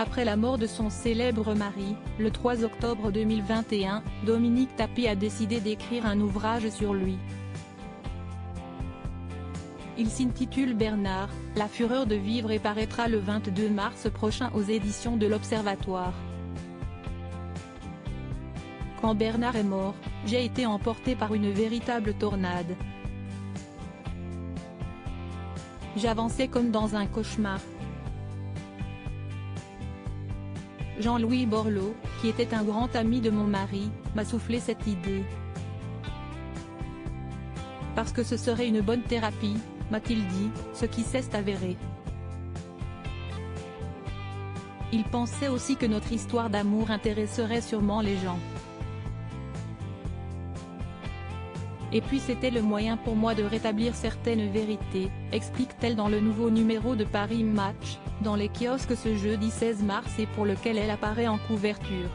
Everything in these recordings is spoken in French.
Après la mort de son célèbre mari, le 3 octobre 2021, Dominique Tapie a décidé d'écrire un ouvrage sur lui. Il s'intitule Bernard, la fureur de vivre et paraîtra le 22 mars prochain aux éditions de l'Observatoire. Quand Bernard est mort, j'ai été emporté par une véritable tornade. J'avançais comme dans un cauchemar. Jean-Louis Borloo, qui était un grand ami de mon mari, m'a soufflé cette idée. Parce que ce serait une bonne thérapie, m'a-t-il dit, ce qui s'est avéré. Il pensait aussi que notre histoire d'amour intéresserait sûrement les gens. Et puis c'était le moyen pour moi de rétablir certaines vérités, explique-t-elle dans le nouveau numéro de Paris Match, dans les kiosques ce jeudi 16 mars et pour lequel elle apparaît en couverture.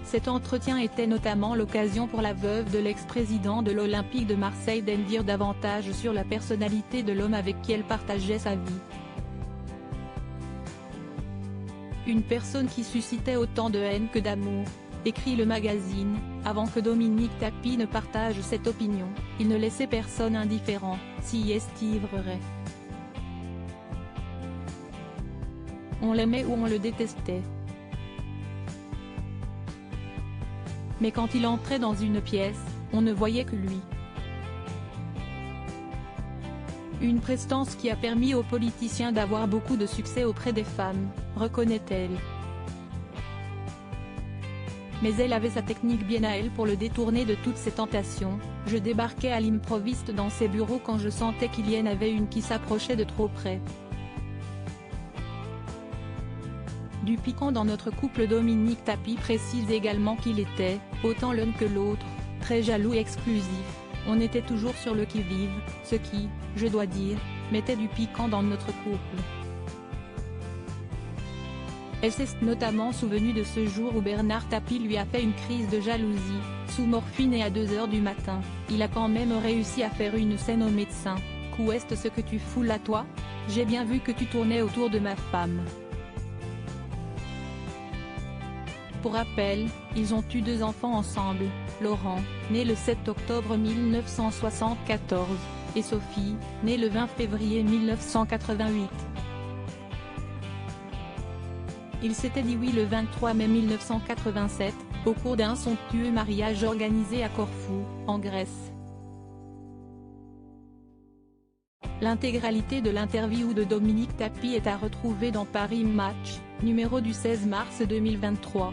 Cet entretien était notamment l'occasion pour la veuve de l'ex-président de l'Olympique de Marseille d'en dire davantage sur la personnalité de l'homme avec qui elle partageait sa vie. Une personne qui suscitait autant de haine que d'amour, écrit le magazine, avant que Dominique Tapie ne partage cette opinion, il ne laissait personne indifférent, s'y estiverait. On l'aimait ou on le détestait. Mais quand il entrait dans une pièce, on ne voyait que lui. Une prestance qui a permis aux politiciens d'avoir beaucoup de succès auprès des femmes, reconnaît-elle. Mais elle avait sa technique bien à elle pour le détourner de toutes ces tentations. Je débarquais à l'improviste dans ses bureaux quand je sentais qu'il y en avait une qui s'approchait de trop près. Du piquant dans notre couple. Dominique Tapie précise également qu'il était, autant l'un que l'autre, très jaloux et exclusif. On était toujours sur le qui-vive, ce qui, je dois dire, mettait du piquant dans notre couple. Elle s'est notamment souvenue de ce jour où Bernard Tapie lui a fait une crise de jalousie, sous morphine et à 2 h du matin, il a quand même réussi à faire une scène au médecin. « Qu'est-ce ce que tu fous là toi? J'ai bien vu que tu tournais autour de ma femme. » Pour rappel, ils ont eu 2 enfants ensemble, Laurent, né le 7 octobre 1974, et Sophie, née le 20 février 1988. Ils s'étaient dit oui le 23 mai 1987, au cours d'un somptueux mariage organisé à Corfou, en Grèce. L'intégralité de l'interview de Dominique Tapie est à retrouver dans Paris Match, numéro du 16 mars 2023.